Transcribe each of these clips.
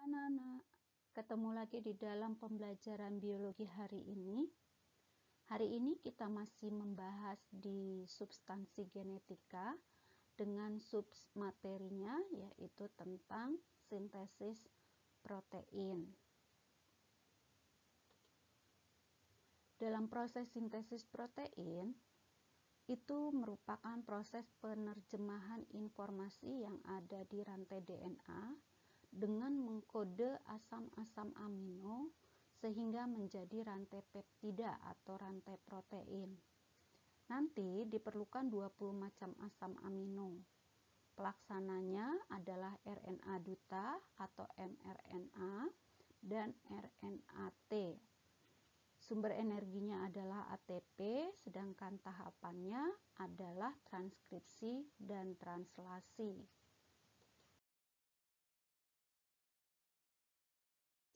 anak-anak, ketemu lagi di dalam pembelajaran biologi hari ini. Hari ini kita masih membahas di substansi genetika dengan submaterinya, yaitu tentang sintesis protein. Dalam proses sintesis protein, itu merupakan proses penerjemahan informasi yang ada di rantai DNA dengan mengkode asam-asam amino sehingga menjadi rantai peptida atau rantai protein. Nanti diperlukan 20 macam asam amino. Pelaksananya adalah RNA duta atau mRNA dan RNA-T. Sumber energinya adalah ATP, sedangkan tahapannya adalah transkripsi dan translasi.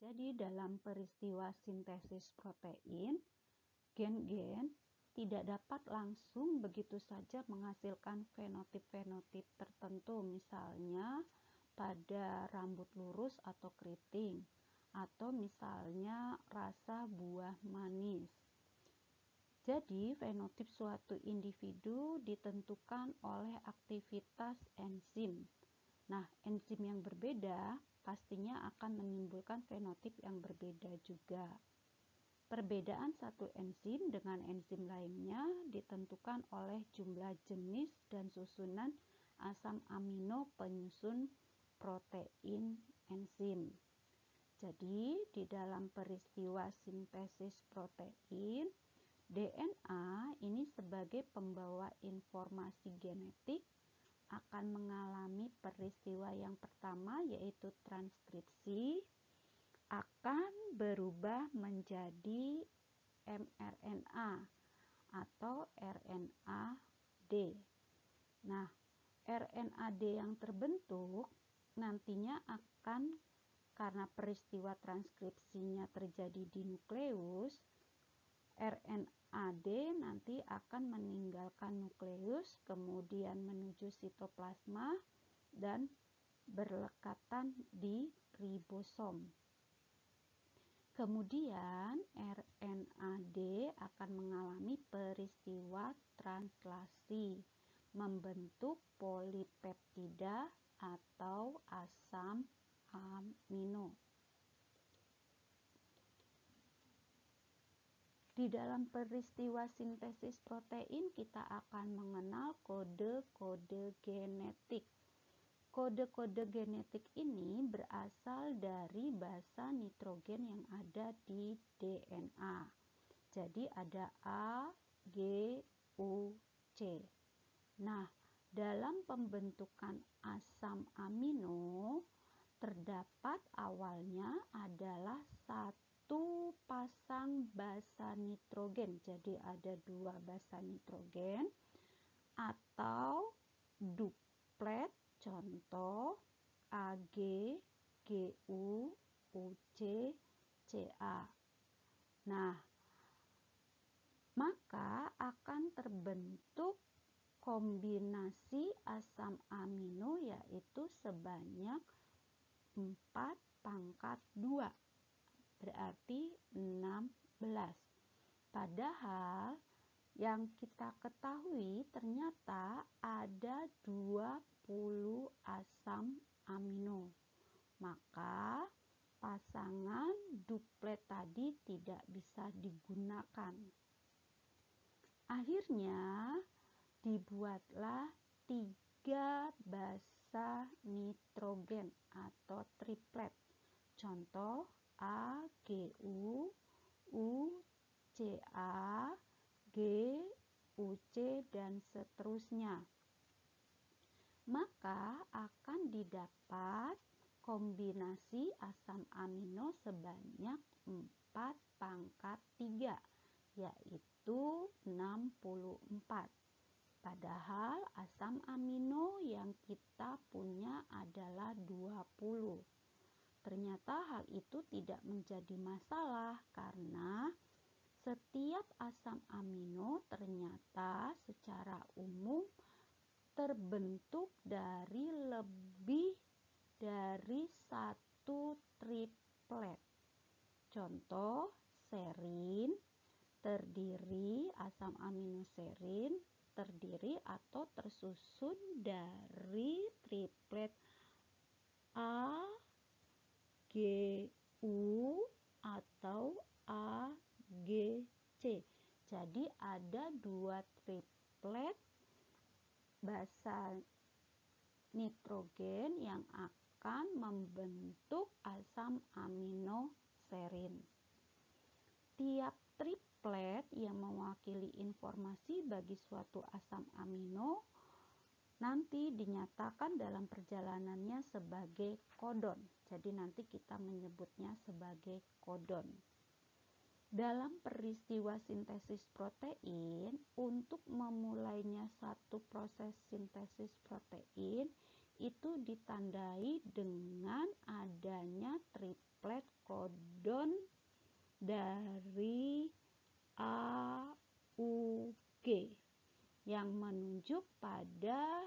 Jadi dalam peristiwa sintesis protein, gen-gen tidak dapat langsung begitu saja menghasilkan fenotip-fenotip tertentu, misalnya pada rambut lurus atau keriting, atau misalnya rasa buah manis. Jadi fenotip suatu individu ditentukan oleh aktivitas enzim. Nah, enzim yang berbeda pastinya akan menimbulkan fenotip yang berbeda juga. Perbedaan satu enzim dengan enzim lainnya ditentukan oleh jumlah jenis dan susunan asam amino penyusun protein enzim. Jadi, di dalam peristiwa sintesis protein, DNA ini sebagai pembawa informasi genetik akan mengalami peristiwa yang pertama, yaitu transkripsi, akan berubah menjadi mRNA atau RNA-D. Nah, RNA-D yang terbentuk nantinya akan, karena peristiwa transkripsinya terjadi di nukleus, RNA-D nanti akan meninggalkan nukleus, kemudian menuju sitoplasma dan berlekatan di ribosom. Kemudian RNA-D akan mengalami peristiwa translasi, membentuk polipeptida atau asam amino. Di dalam peristiwa sintesis protein kita akan mengenal kode-kode genetik. Kode-kode genetik ini berasal dari basa nitrogen yang ada di DNA. Jadi ada A, G, U, C. Nah, dalam pembentukan asam amino terdapat awalnya adalah satu pasang basa nitrogen. Jadi ada dua basa nitrogen atau duplet, contoh Ag, Gu, Uc, Ca. Nah, maka akan terbentuk kombinasi asam amino yaitu sebanyak 4/2, berarti 16. Padahal yang kita ketahui ternyata ada 20 asam amino. Maka pasangan duplet tadi tidak bisa digunakan. Akhirnya dibuatlah 3 basa nitrogen atau triplet. Contoh A, Gu, U, Ca, G, Uc, dan seterusnya. Maka akan didapat kombinasi asam amino sebanyak 4/3, yaitu 64. Padahal asam amino yang kita punya adalah 20. Ternyata hal itu tidak menjadi masalah karena setiap asam amino ternyata secara umum terbentuk dari lebih dari satu contoh, serin terdiri, asam amino serin terdiri atau tersusun dari triplet A, G, U atau A, G, C. Jadi ada dua triplet basa nitrogen yang akan membentuk asam amino serin. Tiap triplet yang mewakili informasi bagi suatu asam amino nanti dinyatakan dalam perjalanannya sebagai kodon. Jadi nanti kita menyebutnya sebagai kodon. Dalam peristiwa sintesis protein, untuk memulainya satu proses sintesis protein itu ditandai dengan adanya triplet kodon dari A, U, G yang menunjuk pada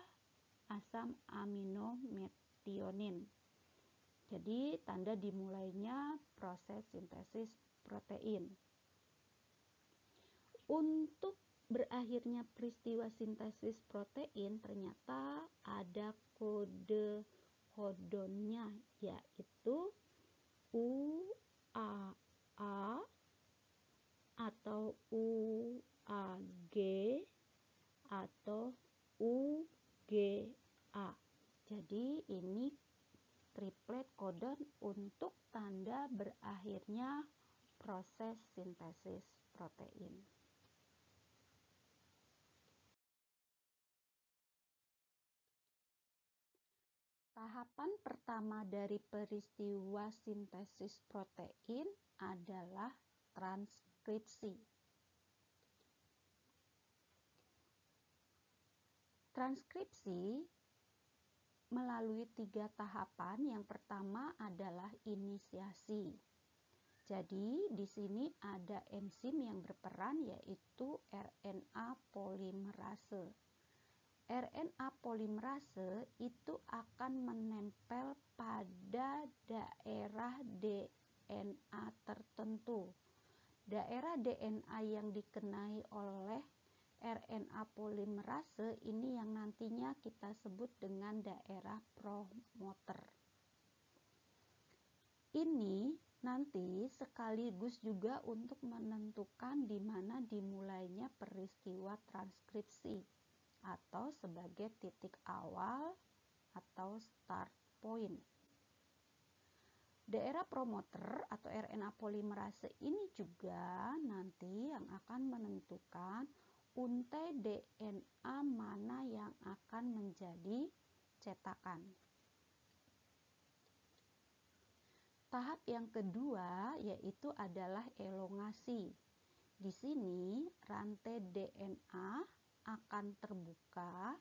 asam amino metionin. Jadi tanda dimulainya proses sintesis protein. Untuk berakhirnya peristiwa sintesis protein ternyata ada kode kodonnya, yaitu UAA atau UAG atau UGA. Jadi ini triplet kodon untuk tanda berakhirnya proses sintesis protein. Tahapan pertama dari peristiwa sintesis protein adalah transkripsi. Transkripsi melalui 3 tahapan. Yang pertama adalah inisiasi. Jadi di sini ada enzim yang berperan, yaitu RNA polimerase. RNA polimerase itu akan menempel pada daerah DNA tertentu. Daerah DNA yang dikenai oleh RNA polimerase ini yang nantinya kita sebut dengan daerah promoter. Ini nanti sekaligus juga untuk menentukan di mana dimulainya peristiwa transkripsi atau sebagai titik awal atau start point. Daerah promoter atau RNA polimerase ini juga nanti yang akan menentukan untai DNA mana yang akan menjadi cetakan. Tahap yang kedua yaitu adalah elongasi. Di sini rantai DNA akan terbuka,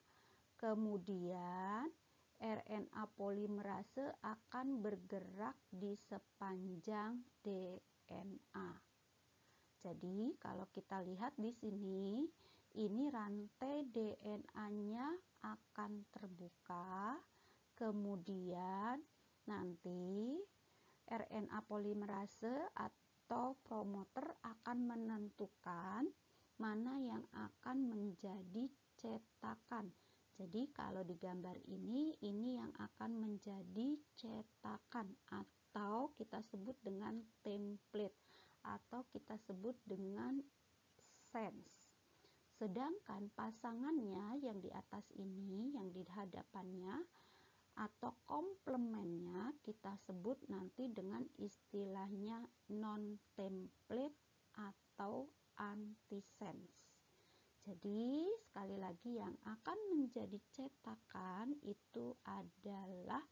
kemudian RNA polimerase akan bergerak di sepanjang DNA. Jadi kalau kita lihat di sini, ini rantai DNA-nya akan terbuka, kemudian nanti RNA polimerase atau promoter akan menentukan mana yang akan menjadi cetakan. Jadi kalau di gambar ini yang akan menjadi cetakan atau kita sebut dengan template atau kita sebut dengan sense. Sedangkan pasangannya yang di atas ini, yang di hadapannya atau komplemennya kita sebut nanti dengan istilahnya non-template atau antisense. Jadi sekali lagi yang akan menjadi cetakan itu adalah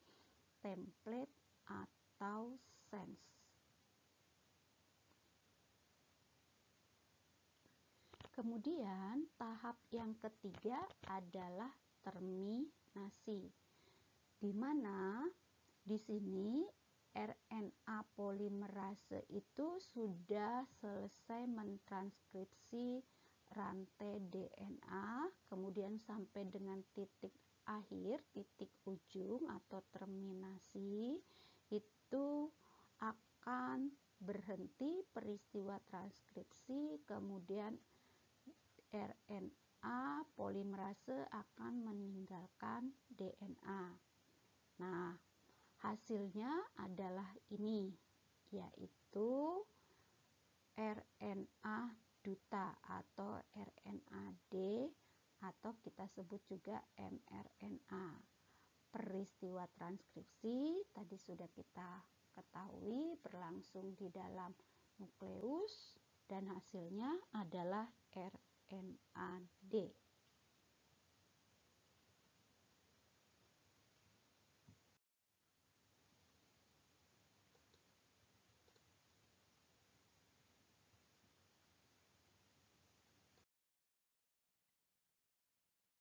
template atau sense. Kemudian tahap yang ketiga adalah terminasi, di mana di sini RNA polimerase itu sudah selesai mentranskripsi rantai DNA, kemudian sampai dengan titik akhir, titik ujung atau terminasi, itu akan berhenti berhenti peristiwa transkripsi, kemudian RNA polimerase akan meninggalkan DNA. Nah, hasilnya adalah ini, yaitu RNA duta atau RNA-D atau kita sebut juga mRNA. Peristiwa transkripsi tadi sudah kita ketahui berlangsung di dalam nukleus dan hasilnya adalah RNA-D.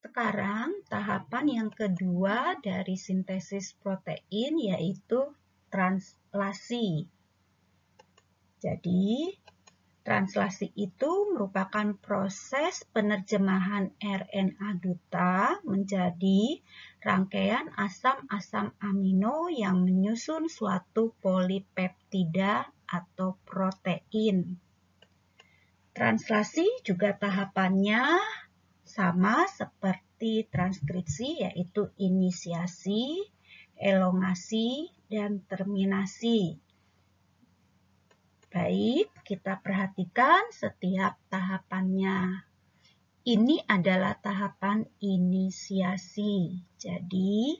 Sekarang tahapan yang kedua dari sintesis protein yaitu translasi. Jadi, translasi itu merupakan proses penerjemahan RNA duta menjadi rangkaian asam-asam amino yang menyusun suatu polipeptida atau protein. Translasi juga tahapannya sama seperti transkripsi, yaitu inisiasi, elongasi, dan terminasi. Baik, kita perhatikan setiap tahapannya. Ini adalah tahapan inisiasi. Jadi,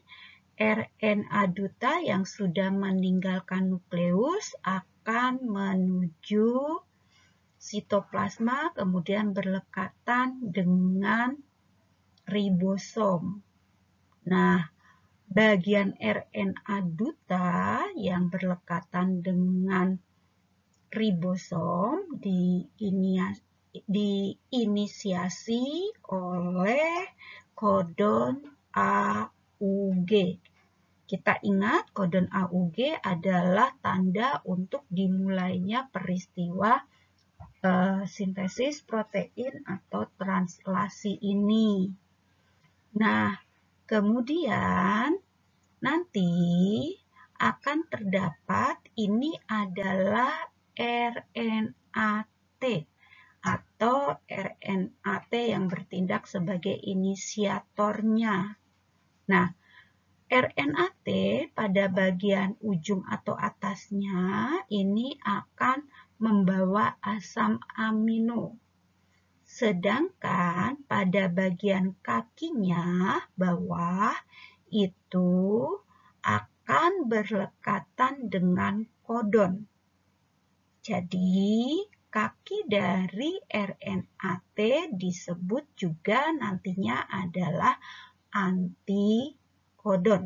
RNA duta yang sudah meninggalkan nukleus akan menuju sitoplasma, kemudian berlekatan dengan ribosom. Nah, bagian RNA duta yang berlekatan dengan ribosom diinisiasi oleh kodon AUG. Kita ingat kodon AUG adalah tanda untuk dimulainya peristiwa sintesis protein atau translasi ini. Nah, kemudian nanti akan terdapat ini adalah RNA-T atau RNA-T yang bertindak sebagai inisiatornya. Nah, RNA-T pada bagian ujung atau atasnya ini akan membawa asam amino. Sedangkan pada bagian kakinya bawah itu akan berlekatan dengan kodon. Jadi, kaki dari RNA-T disebut juga nantinya adalah antikodon.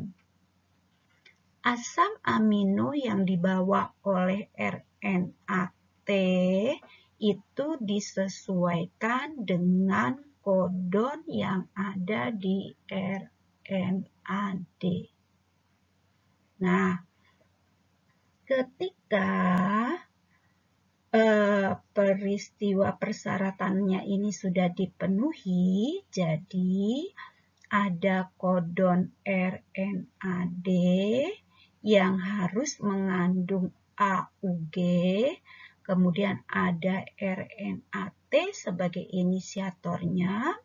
Asam amino yang dibawa oleh RNA-T itu disesuaikan dengan kodon yang ada di RNA-D. Nah, ketika peristiwa persyaratannya ini sudah dipenuhi, jadi ada kodon RNA-D yang harus mengandung AUG, kemudian ada RNA-T sebagai inisiatornya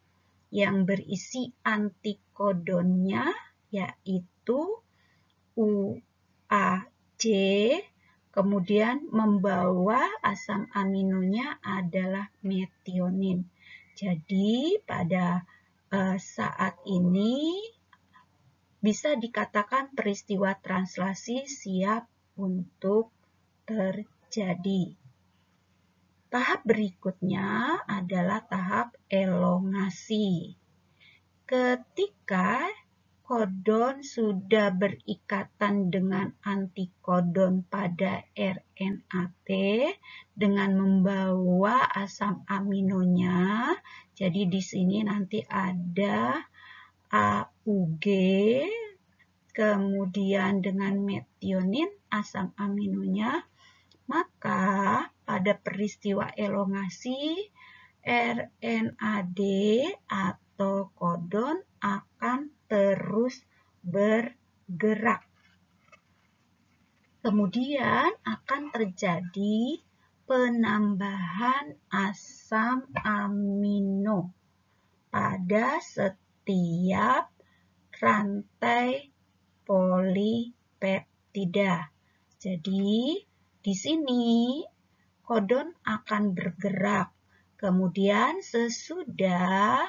yang berisi antikodonnya yaitu UAG, kemudian membawa asam aminonya adalah metionin. Jadi pada saat ini bisa dikatakan peristiwa translasi siap untuk terjadi. Tahap berikutnya adalah tahap elongasi. Ketika kodon sudah berikatan dengan antikodon pada RNA-T dengan membawa asam aminonya, jadi di sini nanti ada AUG, kemudian dengan metionin asam aminonya, maka pada peristiwa elongasi RNA-D atau kodon akan terus bergerak. Kemudian akan terjadi penambahan asam amino pada setiap rantai polipeptida. Jadi, di sini kodon akan bergerak. Kemudian sesudah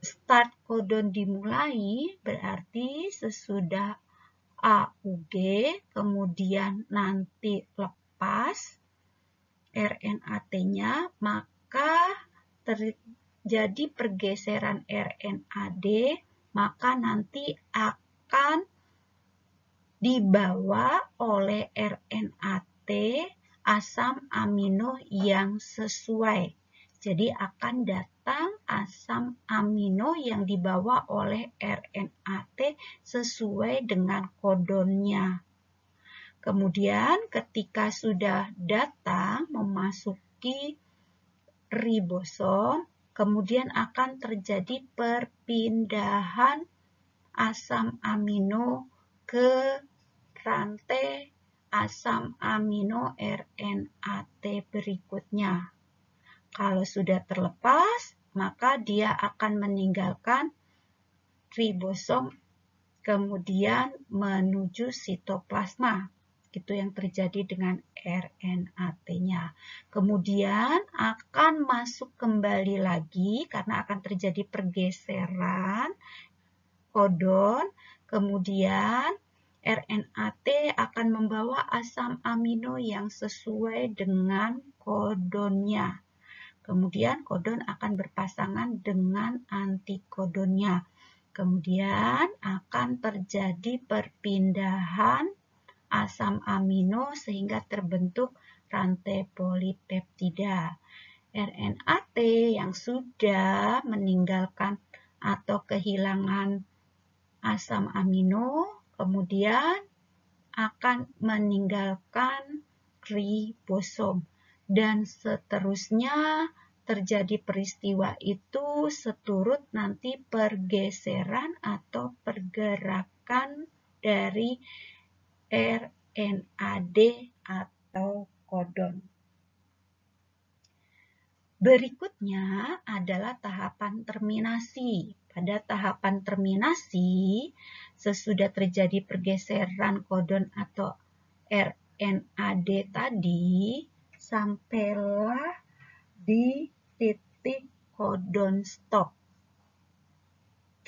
start kodon dimulai, berarti sesudah AUG, kemudian nanti lepas RNAT-nya, maka terjadi pergeseran RNAD, maka nanti akan dibawa oleh RNAT asam amino yang sesuai. Jadi akan datang asam amino yang dibawa oleh RNAT sesuai dengan kodonnya. Kemudian ketika sudah datang memasuki ribosom, kemudian akan terjadi perpindahan asam amino ke rantai asam amino RNAT berikutnya. Kalau sudah terlepas, maka dia akan meninggalkan ribosom kemudian menuju sitoplasma. Itu yang terjadi dengan RNAT-nya. Kemudian akan masuk kembali lagi karena akan terjadi pergeseran kodon. Kemudian RNAT akan membawa asam amino yang sesuai dengan kodonnya. Kemudian kodon akan berpasangan dengan antikodonnya. Kemudian akan terjadi perpindahan asam amino sehingga terbentuk rantai polipeptida. RNAT yang sudah meninggalkan atau kehilangan asam amino kemudian akan meninggalkan ribosom dan seterusnya terjadi peristiwa itu seturut nanti pergeseran atau pergerakan dari RNAD atau kodon. Berikutnya adalah tahapan terminasi. Pada tahapan terminasi, sesudah terjadi pergeseran kodon atau RNAD tadi, sampailah di titik kodon stop.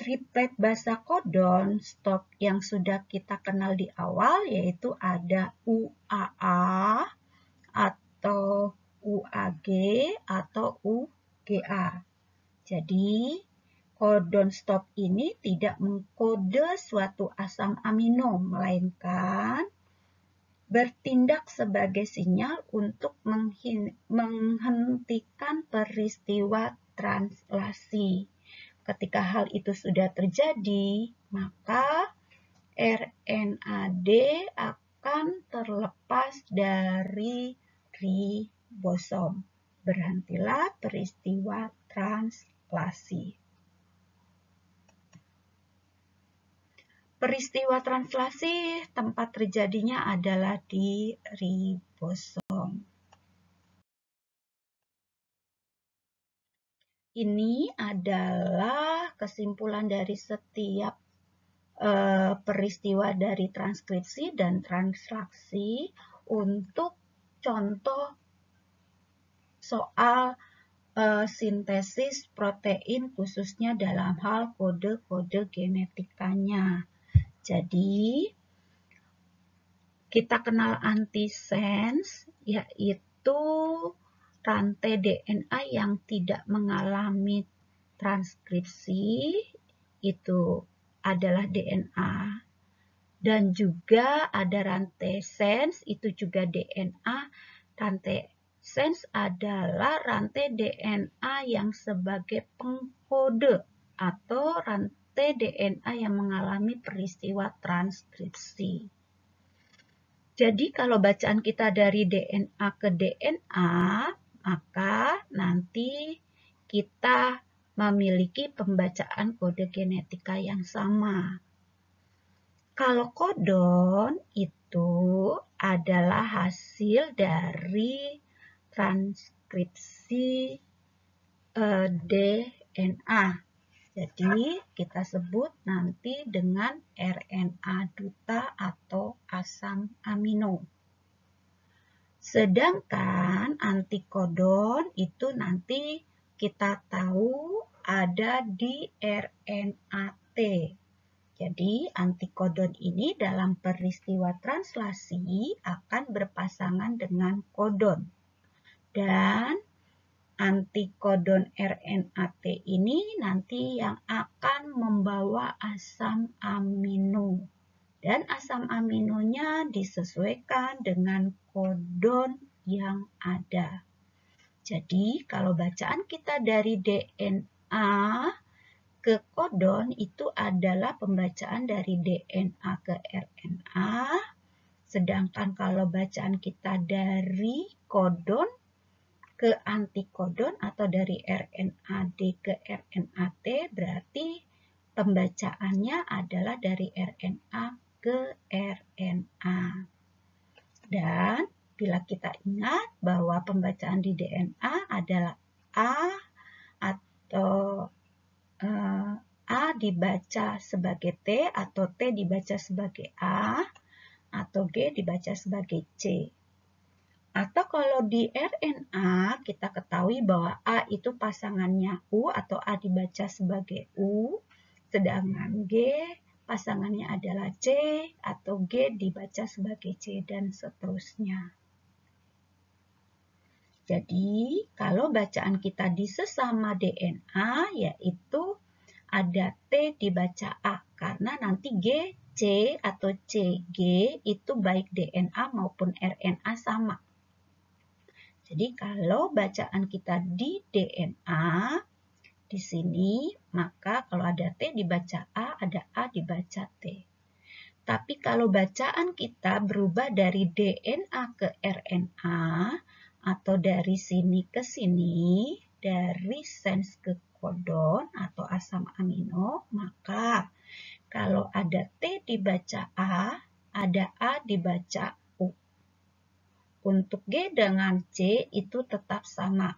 Triplet basa kodon stop yang sudah kita kenal di awal yaitu ada UAA atau UAG atau UGA. Jadi kodon stop ini tidak mengkode suatu asam amino melainkan bertindak sebagai sinyal untuk menghentikan peristiwa translasi. Ketika hal itu sudah terjadi, maka RNAD akan terlepas dari ribosom. Berhentilah peristiwa translasi. Peristiwa translasi tempat terjadinya adalah di ribosom. Ini adalah kesimpulan dari setiap peristiwa dari transkripsi dan translaksi untuk contoh soal sintesis protein khususnya dalam hal kode-kode genetikanya. Jadi kita kenal antisense yaitu rantai DNA yang tidak mengalami transkripsi, itu adalah DNA. Dan juga ada rantai sense, itu juga DNA. Rantai sense adalah rantai DNA yang sebagai pengkode atau rantai DNA yang mengalami peristiwa transkripsi. Jadi kalau bacaan kita dari DNA ke DNA, maka nanti kita memiliki pembacaan kode genetika yang sama. Kalau kodon itu adalah hasil dari transkripsi DNA. Jadi kita sebut nanti dengan RNA duta atau asam amino. Sedangkan antikodon itu nanti kita tahu ada di RNA-T. Jadi antikodon ini dalam peristiwa translasi akan berpasangan dengan kodon. Dan antikodon RNA-T ini nanti yang akan membawa asam amino. Dan asam aminonya disesuaikan dengan kodon yang ada. Jadi kalau bacaan kita dari DNA ke kodon itu adalah pembacaan dari DNA ke RNA. Sedangkan kalau bacaan kita dari kodon ke antikodon atau dari RNA-D ke RNA-T berarti pembacaannya adalah dari RNA ke RNA. Dan bila kita ingat bahwa pembacaan di DNA adalah A atau A dibaca sebagai T atau T dibaca sebagai A atau G dibaca sebagai C. Atau kalau di RNA kita ketahui bahwa A itu pasangannya U atau A dibaca sebagai U, sedangkan G pasangannya adalah C atau G dibaca sebagai C dan seterusnya. Jadi kalau bacaan kita di sesama DNA yaitu ada T dibaca A karena nanti G, C atau CG itu baik DNA maupun RNA sama. Jadi kalau bacaan kita di DNA di sini, maka kalau ada T dibaca A, ada A dibaca T. Tapi kalau bacaan kita berubah dari DNA ke RNA, atau dari sini ke sini, dari sense ke kodon atau asam amino, maka kalau ada T dibaca A, ada A dibaca U. Untuk G dengan C itu tetap sama,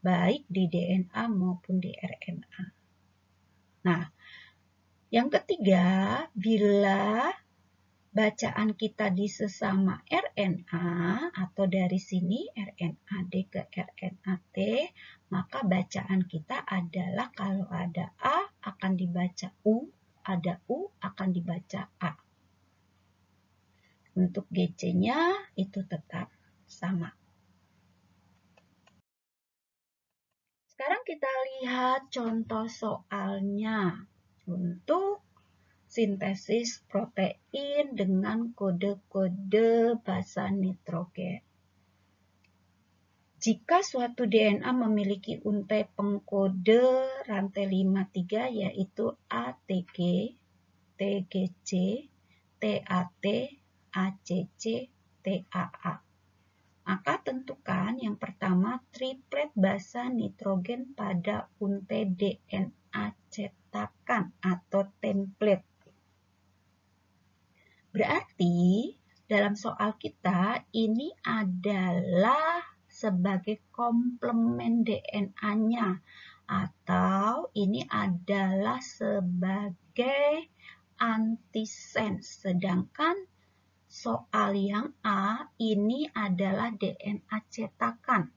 baik di DNA maupun di RNA. Nah, yang ketiga, bila bacaan kita di sesama RNA atau dari sini RNA-D ke RNA-T, maka bacaan kita adalah kalau ada A akan dibaca U, ada U akan dibaca A. Untuk GC-nya itu tetap sama. Sekarang kita lihat contoh soalnya untuk sintesis protein dengan kode-kode basa nitrogen. Jika suatu DNA memiliki untai pengkode rantai 53 yaitu ATG, TGC, TAT, ACC, TAA. Maka tentukan yang pertama triplet basa nitrogen pada untai DNA cetakan atau template. Berarti dalam soal kita ini adalah sebagai komplemen DNA-nya atau ini adalah sebagai antisense. Sedangkan soal yang A ini adalah DNA cetakan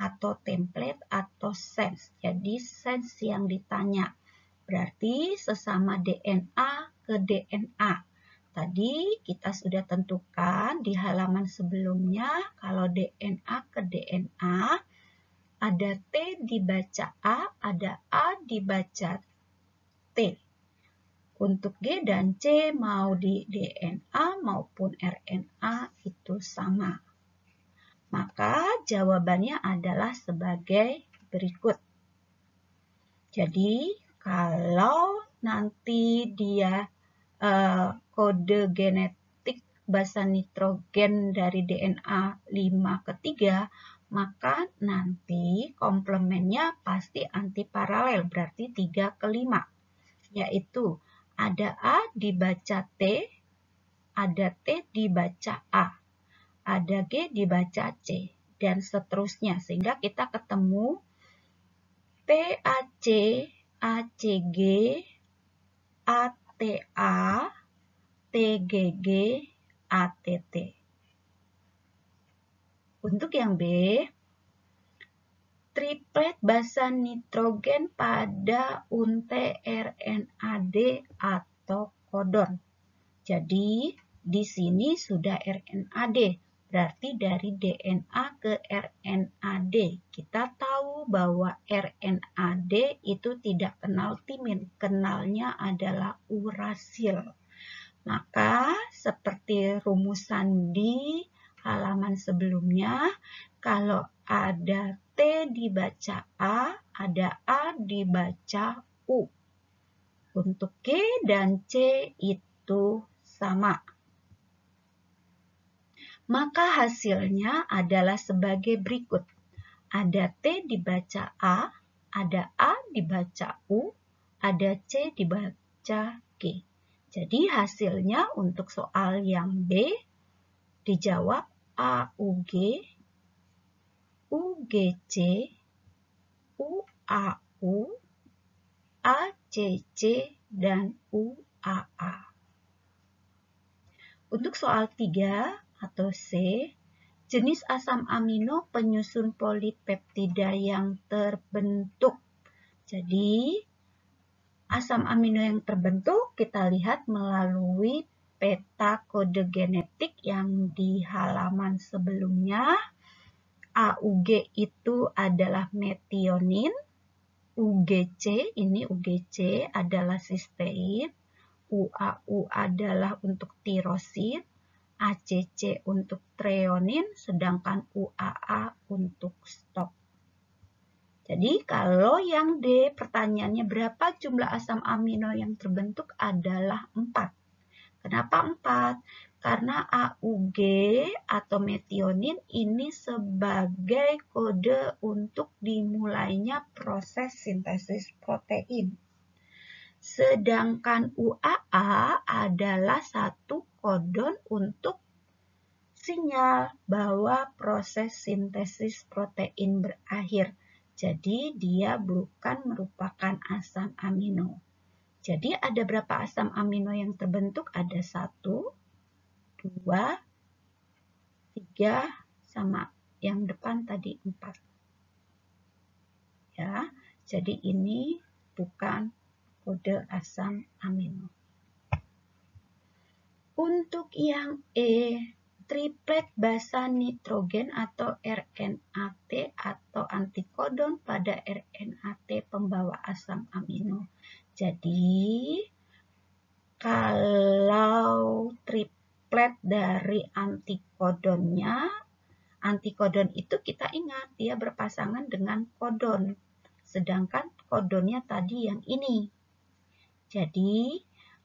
atau template atau sense. Jadi sense yang ditanya. Berarti sesama DNA ke DNA. Tadi kita sudah tentukan di halaman sebelumnya kalau DNA ke DNA ada T dibaca A, ada A dibaca T. Untuk G dan C mau di DNA maupun RNA itu sama. Maka jawabannya adalah sebagai berikut. Jadi kalau nanti dia kode genetik basa nitrogen dari DNA 5 ke 3, maka nanti komplemennya pasti antiparalel, berarti 3 ke 5. Yaitu ada A dibaca T, ada T dibaca A, ada G dibaca C, dan seterusnya. Sehingga kita ketemu TAC, ACG, ATA, TGG, ATT. Untuk yang B, triplet basa nitrogen pada unte RNAD atau kodon. Jadi, di sini sudah RNAD, berarti dari DNA ke RNAD. Kita tahu bahwa RNAD itu tidak kenal timin, kenalnya adalah urasil. Maka, seperti rumusan di halaman sebelumnya, kalau ada T dibaca A, ada A dibaca U. Untuk G dan C itu sama. Maka hasilnya adalah sebagai berikut. Ada T dibaca A, ada A dibaca U, ada C dibaca G. Jadi hasilnya untuk soal yang B dijawab AUG, UGC, UAU, ACC, dan UAA. Untuk soal 3 atau C, jenis asam amino penyusun polipeptida yang terbentuk. Jadi, asam amino yang terbentuk kita lihat melalui peta kode genetik yang di halaman sebelumnya. AUG itu adalah metionin, UGC, ini UGC adalah sistein, UAU adalah untuk tirosin, ACC untuk treonin, sedangkan UAA untuk stop. Jadi kalau yang D pertanyaannya berapa jumlah asam amino yang terbentuk adalah 4. Kenapa 4? Karena AUG atau metionin ini sebagai kode untuk dimulainya proses sintesis protein. Sedangkan UAA adalah satu kodon untuk sinyal bahwa proses sintesis protein berakhir. Jadi dia bukan merupakan asam amino. Jadi ada berapa asam amino yang terbentuk? Ada 1, 2, 3, sama yang depan tadi 4. Ya, jadi ini bukan kode asam amino. Untuk yang E, triplet basa nitrogen atau RNAT atau antikodon pada RNAT pembawa asam amino. Jadi, kalau triplet dari antikodonnya, antikodon itu kita ingat dia berpasangan dengan kodon. Sedangkan kodonnya tadi yang ini. Jadi,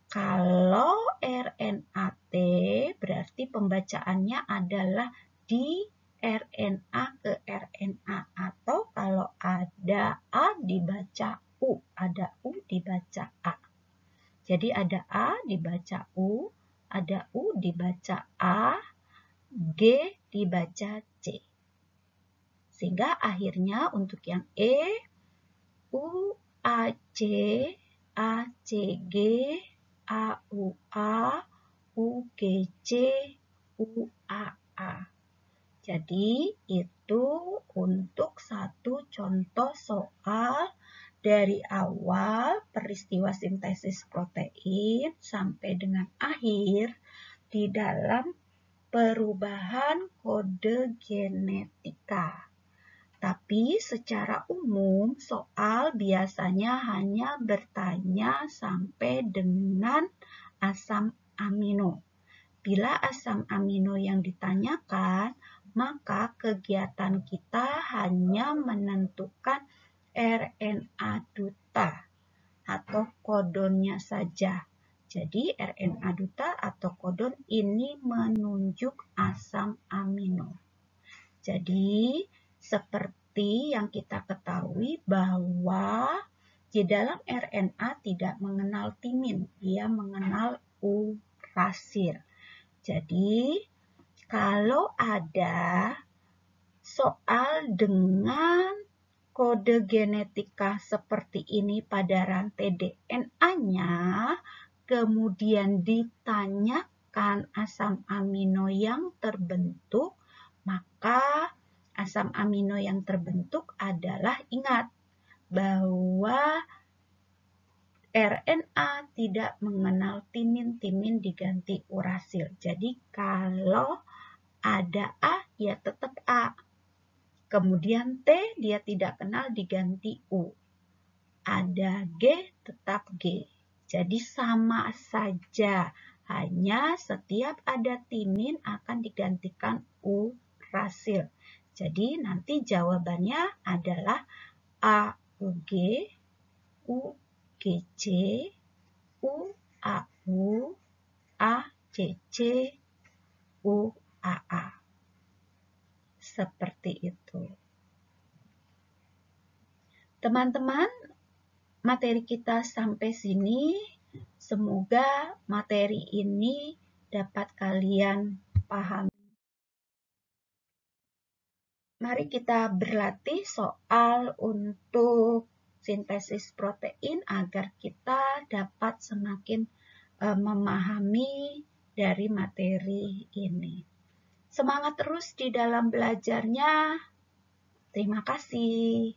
kalau RNAT berarti pembacaannya adalah di RNA ke RNA. Atau kalau ada A dibaca U, ada U dibaca A. Jadi ada A dibaca U, ada U dibaca A, G dibaca C. Sehingga akhirnya untuk yang E, UAC, ACG, AUA, UGC, UAA. Jadi itu untuk satu contoh soal dari awal peristiwa sintesis protein sampai dengan akhir di dalam perubahan kode genetika. Tapi secara umum soal biasanya hanya bertanya sampai dengan asam amino. Bila asam amino yang ditanyakan, maka kegiatan kita hanya menentukan RNA duta atau kodonnya saja. Jadi RNA duta atau kodon ini menunjuk asam amino. Jadi seperti yang kita ketahui bahwa di dalam RNA tidak mengenal timin, dia mengenal urasil. Jadi kalau ada soal dengan kode genetika seperti ini pada rantai DNA-nya, kemudian ditanyakan asam amino yang terbentuk, maka asam amino yang terbentuk adalah, ingat bahwa RNA tidak mengenal timin diganti urasil. Jadi kalau ada A, ya tetap A. Kemudian T dia tidak kenal diganti U. Ada G tetap G. Jadi sama saja. Hanya setiap ada timin akan digantikan urasil. Jadi nanti jawabannya adalah AUG, UGC, UAU, ACC, UAA. Seperti itu. Teman-teman, materi kita sampai sini. Semoga materi ini dapat kalian pahami. Mari kita berlatih soal untuk sintesis protein agar kita dapat semakin memahami dari materi ini. Semangat terus di dalam belajarnya. Terima kasih.